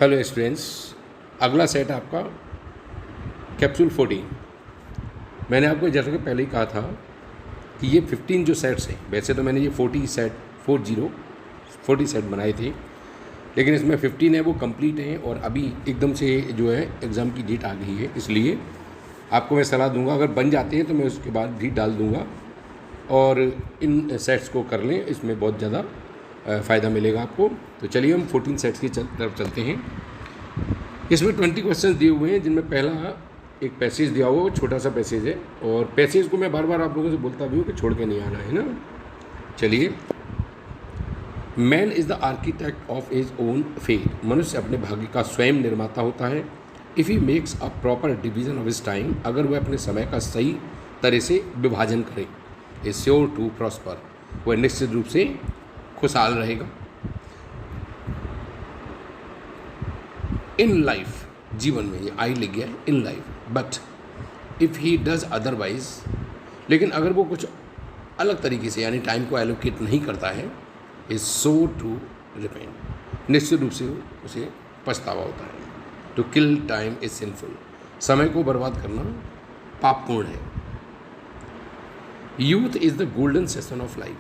Hello students, अगला set आपका capsule 14। मैंने आपको जैसा कि पहले ही कहा था कि ये 15 जो सेट्स हैं, वैसे तो मैंने ये 40 सेट बनाए थे, लेकिन इसमें 15 है वो कंप्लीट हैं और अभी एकदम से जो है एग्ज़ाम की डेट आ गई है, इसलिए आपको मैं सलाह दूंगा अगर बन जाते हैं तो मैं उसके बाद भी डाल दूंगा और इन सेट्स को कर लें, इसमें बहुत ज़्यादा फ़ायदा मिलेगा आपको। तो चलिए हम 14 सेट्स की तरफ चलते हैं। इसमें 20 क्वेश्चन दिए हुए हैं, जिनमें पहला एक पैसेज दिया हुआ, वो छोटा सा पैसेज है और पैसेज को मैं बार बार आप लोगों से बोलता भी हूँ कि छोड़ के नहीं आना है ना। चलिए, man is the architect of his own fate. मनुष्य अपने भाग्य का स्वयं निर्माता होता है। If he makes a proper division of his time, अगर वह अपने समय का सही तरह से विभाजन करे, इज श्योर टू प्रॉस्पर, वह निश्चित रूप से खुशहाल रहेगा। इन लाइफ, जीवन में, ये आई लिख गया है in life, but if he does otherwise, लेकिन अगर वो कुछ अलग तरीके से यानी टाइम को एलोकेट नहीं करता है, इज सो टू रिपेंट, निश्चित रूप से उसे पछतावा होता है। To kill time is sinful, समय को बर्बाद करना पापपूर्ण है। Youth is the golden session of life,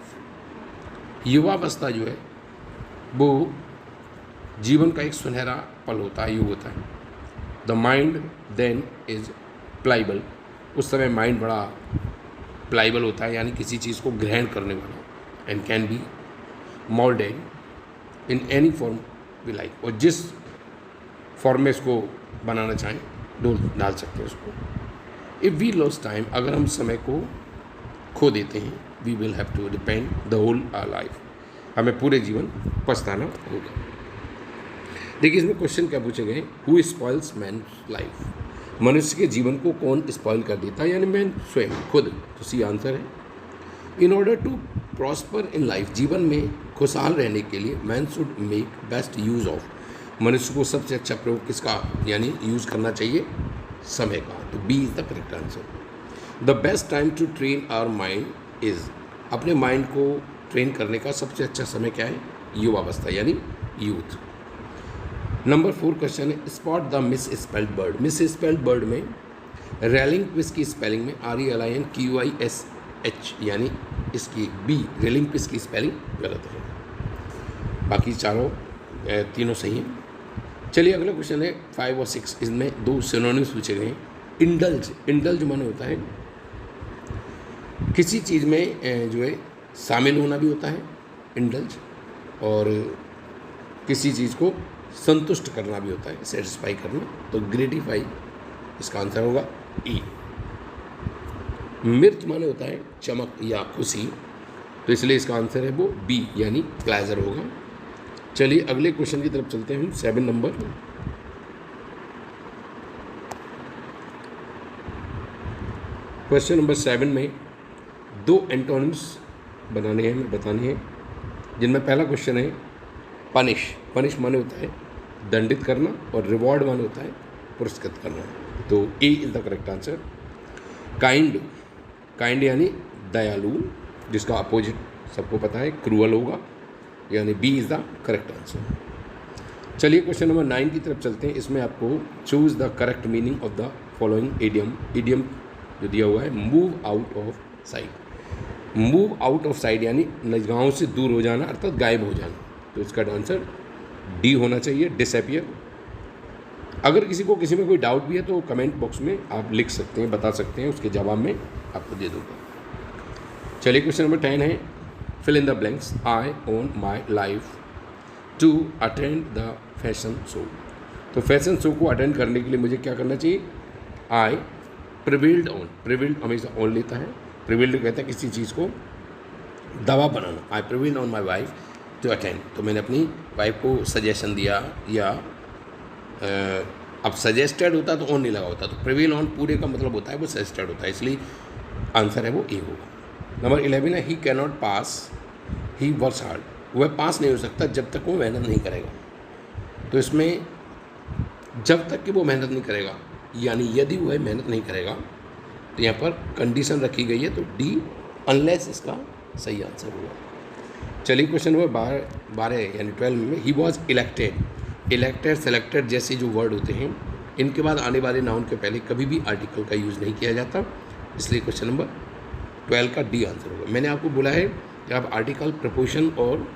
युवावस्था जो है वो जीवन का एक सुनहरा पल होता है, युग होता है। The mind then is pliable, उस समय माइंड बड़ा प्लाइबल होता है यानी किसी चीज़ को ग्रहण करने वाला। And can be moulded in any form we like, और जिस फॉर्म में इसको बनाना चाहें डाल सकते हैं उसको। इफ़ वी लॉस टाइम, अगर हम समय को खो देते हैं, we will have to depend the whole our life, हमें पूरे जीवन पछताना होगा। देखिए इसमें क्वेश्चन क्या पूछे गए, हु स्पॉइल्स मैन लाइफ, मनुष्य के जीवन को कौन स्पॉइल कर देता है, यानी मैन स्वयं, खुद। तो सी आंसर है, in order to prosper in life, जीवन में खुशहाल रहने के लिए man should make best use of, मनुष्य को सबसे अच्छा प्रयोग किसका यानी यूज़ करना चाहिए, समय का। तो B is the correct answer. The best time to train our mind is, अपने माइंड को ट्रेन करने का सबसे अच्छा समय क्या है, युवावस्था यानी यूथ। नंबर 4 क्वेश्चन है, spot the misspelled word. Misspelled word में रेलिंग क्विज की स्पेलिंग में RELINQUISH यानी इसकी बी रेलिंग क्विज की स्पेलिंग गलत है, बाकी तीनों सही हैं। चलिए अगला क्वेश्चन है 5 और 6, इसमें 2 सिनोनिम्स पूछे गए हैं। इंडल्ज, इंडल्ज माने होता है किसी चीज़ में जो है शामिल होना भी होता है इंडल्ज, और किसी चीज़ को संतुष्ट करना भी होता है, सेटिस्फाई करना। तो ग्रेटिफाई इसका आंसर होगा ई। मिर्च माने होता है चमक या खुशी, तो इसलिए इसका आंसर है वो बी यानी प्लेजर होगा। चलिए अगले क्वेश्चन की तरफ चलते हैं, 7 नंबर। क्वेश्चन नंबर 7 में 2 एंटोनिम्स बनाने हैं, बताने हैं, जिनमें पहला क्वेश्चन है पनिश। पनिश माने होता है दंडित करना और रिवॉर्ड माने होता है पुरस्कृत करना। तो ए is the correct answer. Kind, kind यानी दयालु, जिसका अपोजिट सबको पता है क्रूअल होगा, यानी B is the correct answer. चलिए क्वेश्चन नंबर 9 की तरफ चलते हैं। इसमें आपको choose the correct meaning of the following idiom. Idiom जो दिया हुआ है, move out of sight. Move out of sight यानी निगाहों से दूर हो जाना, अर्थात गायब हो जाना। तो इसका आंसर डी होना चाहिए, डिसअपियर। अगर किसी को किसी में कोई डाउट भी है तो कमेंट बॉक्स में आप लिख सकते हैं, बता सकते हैं, उसके जवाब में आपको दे दूँगा। चलिए क्वेश्चन नंबर 10 है, fill in the blanks. I own my life to attend the fashion show. तो फैशन शो को अटेंड करने के लिए मुझे क्या करना चाहिए, आई प्रिविल्ड ऑन, प्रिविल्ड हमेशा ऑन लेता है, प्रिविल्ड कहता है किसी चीज़ को दवा बनाना। I prevailed on my wife to attend, तो मैंने अपनी वाइफ को सजेशन दिया, या अब सजेस्टेड होता तो ऑन नहीं लगा होता, तो प्रिविल ऑन पूरे का मतलब होता है वो सजेस्टेड होता है, इसलिए आंसर है वो ए होगा। नंबर 11 है, he can not pass he works hard. वह पास नहीं हो सकता जब तक वो मेहनत नहीं करेगा। तो इसमें जब तक कि वो मेहनत नहीं करेगा, यानी यदि वह मेहनत नहीं करेगा, तो यहाँ पर कंडीशन रखी गई है, तो डी अनलेस इसका सही आंसर होगा। चलिए क्वेश्चन नंबर 12 यानी 12 में, he was elected elected, selected जैसे जो वर्ड होते हैं, इनके बाद आने वाले नाउन के पहले कभी भी आर्टिकल का यूज़ नहीं किया जाता, इसलिए क्वेश्चन नंबर 12 का डी आंसर होगा। मैंने आपको बोला है कि आप आर्टिकल, प्रपोजिशन और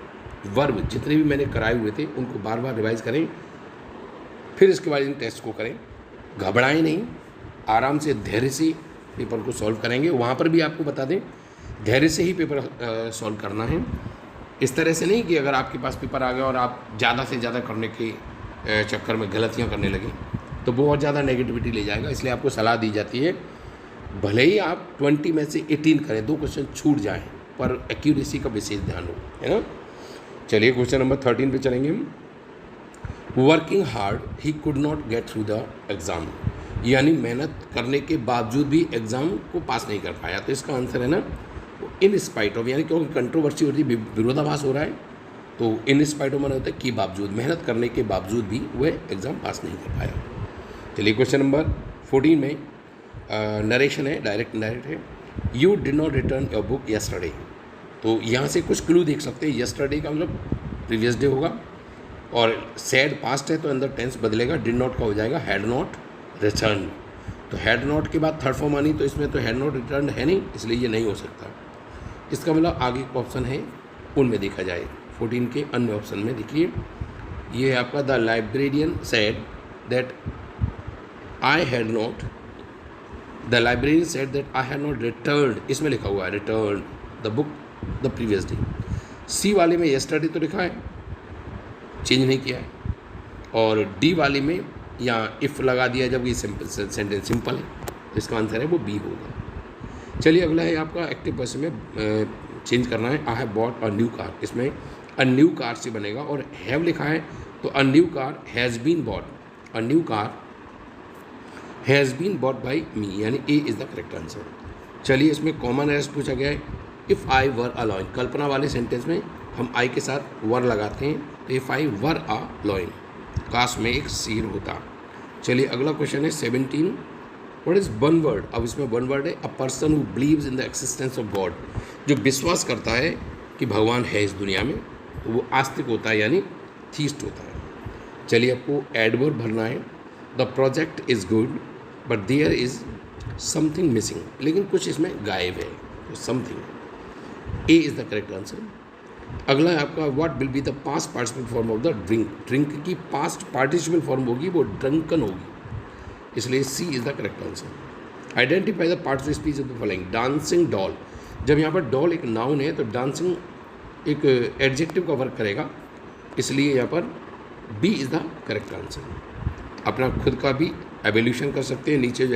वर्ब जितने भी मैंने कराए हुए थे उनको बार बार रिवाइज़ करें, फिर इसके बाद इन टेस्ट को करें। घबराएं नहीं, आराम से धैर्य से पेपर को सॉल्व करेंगे। वहाँ पर भी आपको बता दें, धैर्य से ही पेपर सॉल्व करना है। इस तरह से नहीं कि अगर आपके पास पेपर आ गया और आप ज़्यादा से ज़्यादा करने के चक्कर में गलतियाँ करने लगे तो बहुत ज़्यादा नेगेटिविटी ले जाएगा। इसलिए आपको सलाह दी जाती है, भले ही आप 20 में से 18 करें, 2 क्वेश्चन छूट जाएँ, पर एक्यूरेसी का विशेष ध्यान हो, है ना। चलिए क्वेश्चन नंबर 13 पे चलेंगे हम। Working hard he could not get through the exam, यानी मेहनत करने के बावजूद भी एग्ज़ाम को पास नहीं कर पाया। तो इसका आंसर है ना इन स्पाइट ऑफ, यानी क्योंकि कंट्रोवर्सी होती है, विरोधाभास हो रहा है, तो इन स्पाइट ऑफ माना होता है कि बावजूद, मेहनत करने के बावजूद भी वह एग्ज़ाम पास नहीं कर पाया। चलिए क्वेश्चन नंबर 14 में नरेशन है, डायरेक्ट नरेट है। You did not return your book yesterday, तो यहाँ से कुछ क्लू देख सकते हैं। यस्टरडे का मतलब प्रीवियस डे होगा, और सैड पास्ट है तो अंदर टेंस बदलेगा, डिड नॉट का हो जाएगा हैड नॉट रिटर्न। तो हैड नॉट के बाद थर्ड फॉर्म आनी, तो इसमें तो हैड नॉट रिटर्न है नहीं, इसलिए ये नहीं हो सकता। इसका मतलब आगे का ऑप्शन है उनमें देखा जाए। 14 के अन्य ऑप्शन में देखिए, ये है आपका the librarian said that I had not, the librarian said that I had not return, इसमें लिखा हुआ है return the book the previous day. C वाले में यस्टरडे तो लिखा है, चेंज नहीं किया है, और डी वाले में यहाँ इफ़ लगा दिया जब ये सिंपल सेंटेंस सिंपल है, तो इसका आंसर है वो बी होगा। चलिए अगला है आपका एक्टिव पर्सन में चेंज करना है। I have bought a new car, इसमें अ न्यू कार से बनेगा, और हैव लिखा है तो a new car has been bought, a new car has been bought by me, यानी A is the correct answer. चलिए इसमें कॉमन एरर्स पूछा गया है। If I were a lion, कल्पना वाले सेंटेंस में हम आई के साथ वर लगाते हैं, तो if I were a lion, काश में एक सिर होता। चलिए अगला क्वेश्चन है 17, व्हाट इज़ वन वर्ड। अब इसमें वन वर्ड है, a person who believes in the existence of God, जो विश्वास करता है कि भगवान है इस दुनिया में, तो वो आस्तिक होता है, यानी थीस्ट होता है। चलिए आपको एडवर्ब भरना है। The project is good but there is something missing, लेकिन कुछ इसमें गायब है, तो something, A is the correct answer. अगला है आपका what will be the past participle form of the drink, drink की पास्ट पार्टिसिपल फॉर्म होगी वो ड्रंकन होगी, इसलिए C is the correct answer. Identify the parts of speech of the following. Dancing doll, जब यहाँ पर डॉल एक noun है तो डांसिंग एक एडजेक्टिव का वर्क करेगा, इसलिए यहाँ पर B is the correct answer. अपना खुद का भी एवोल्यूशन कर सकते हैं, नीचे जो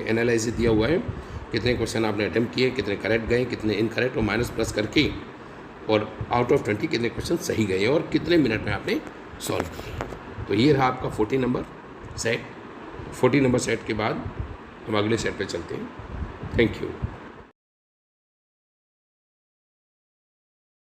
एनालिसिस दिया हुआ है, कितने क्वेश्चन आपने अटेम्प्ट किए, कितने करेक्ट गए, कितने इनकरेक्ट, और माइनस प्लस करके, और आउट ऑफ 20 कितने क्वेश्चन सही गए और कितने मिनट में आपने सॉल्व किए। तो ये रहा आपका 14 नंबर सेट। 14 नंबर सेट के बाद हम अगले सेट पे चलते हैं। Thank you.